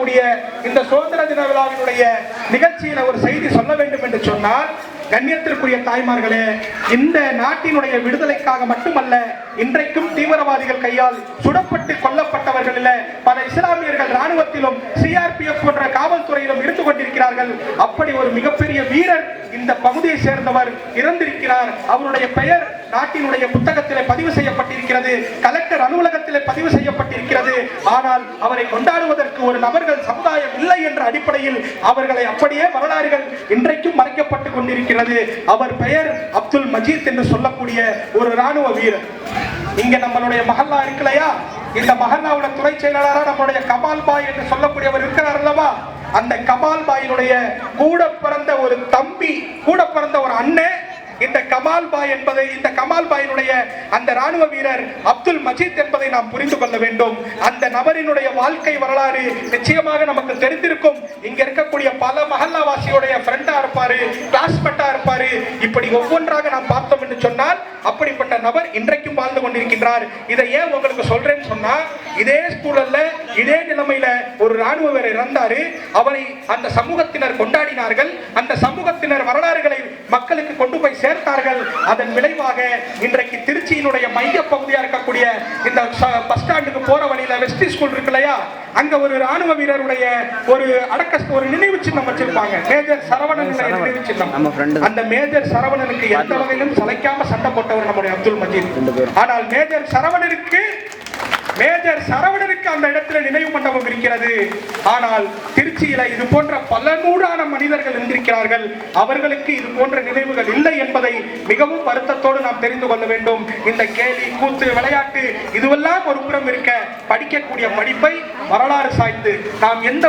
கொண்டாடக்கூடிய இந்த சுதந்திர தின விழாவினுடைய நிகழ்ச்சியில ஒரு செய்தி சொல்ல வேண்டும் என்று சொன்னால், கண்ணியத்திற்குரிய தாய்மார்களே, இந்த நாட்டினுடைய விடுதலைக்காக மட்டுமல்ல, இன்றைக்கும் தீவிரவாதிகள் கையால் சுடப்பட்டு கொல்லப்பட்டவர்களில் பல இஸ்லாமியர்கள் ராணுவத்திலும் சிஆர்பிஎஃப் போன்ற காவல்துறையிலும் இருந்து கொண்டிருக்கிறார்கள். அப்படி ஒரு மிகப்பெரிய வீரர் இந்த பகுதியை சேர்ந்தவர் இறந்திருக்கிறார். அவருடைய பெயர் நாட்டினுடைய புத்தகத்திலே பதிவு செய்யப்பட்டிருக்கிறது, கலெக்டர் அலுவலகத்திலே பதிவு செய்யப்பட்டிருக்கிறது. ஆனால் அவரை கொண்டாடுவதற்கு ஒரு நபர்கள் சமுதாயம் இல்லை என்ற அடிப்படையில் அவர்களை அப்படியே வரலாறுகள் இன்றைக்கும் மறைக்கப்பட்டுக் கொண்டிருக்கிறது. அவர் பெயர் அப்துல் மஜீத் என்று சொல்லக்கூடிய ஒரு ராணுவ வீரர். இங்க நம்மளுடைய மஹல்லா இருக்கலையா, இந்த மஹல்லாவோட துறை செயலாளராக நம்மளுடைய கமால் பாய் என்று சொல்லக்கூடியவர் இருக்கிறார் அல்லவா, அந்த கமால் பாயினுடைய கூட பிறந்த ஒரு தம்பி, கூட பிறந்த ஒரு அண்ணன் இந்த கமால் பாய் என்பதை, இந்த கமால் பாயினுடைய அந்த ராணுவ வீரர் அப்துல் மஜீத் என்பதை நாம் புரிந்து கொள்ள வேண்டும். அந்த நபரினுடைய வாழ்க்கை வரலாறு நிச்சயமாக நமக்கு தெரிந்திருக்கும். இங்க இருக்கக்கூடிய பல மஹல்லாவாசியுடைய ஃப்ரெண்டா இருப்பாரு, கிளாஸ்மேட்டா இருப்பாரு. இப்படி ஒவ்வொன்றாக நாம் பார்த்தோம் என்று சொன்னால் அப்படிப்பட்ட நபர் இன்றைக்கும் வாழ்ந்து கொண்டிருக்கின்றார். இதை ஏன் உங்களுக்கு சொல்றேன்னு சொன்னா, இதே சூழல்ல இதே நிலைமையில ஒரு ராணுவ வீரர் இறந்தாரு. அவரை அந்த சமூகத்தினர் கொண்டாடினார்கள். அந்த சமூகத்தினர் வரலாறுகளை மக்களுக்கு கொண்டு போய் சேர்த்தார்கள். அதன் விளைவாக இன்றைக்கு திருச்சியினுடைய மைய பகுதியா இருக்கக்கூடிய இந்த பஸ் ஸ்டாண்டுக்கு போற வழியில வெஸ்ட் ஸ்கூல் இருக்கு இல்லையா, அங்க ஒரு ராணுவ வீரருடைய ஒரு நினைவு சின்னம் வச்சிருப்பாங்க, மேஜர் சரவணனுடைய நினைவு சின்னம். அந்த மேஜர் சரவணனுக்கு எந்த வகையிலும் சளைக்காம சண்டை போட்டவர் நம்முடைய அப்துல் மஜீத். ஆனால் மேஜர் சரவணனுக்கு அந்த இடத்துல நினைவு மண்டபம் இருக்கிறது. ஆனால் திருச்சியில இது போன்ற பல நூறான மனிதர்கள் இருந்திருக்கிறார்கள், அவர்களுக்கு இது போன்ற நினைவுகள் இல்லை என்பதை மிகவும் வருத்தத்தோடு நாம் தெரிந்து கொள்ள வேண்டும். இந்த கேலி கூத்து விளையாட்டு இதுவெல்லாம் ஒரு புறம் இருக்க, படிக்கக்கூடிய படிப்பை வரலாறு சாய்த்து நாம் எந்த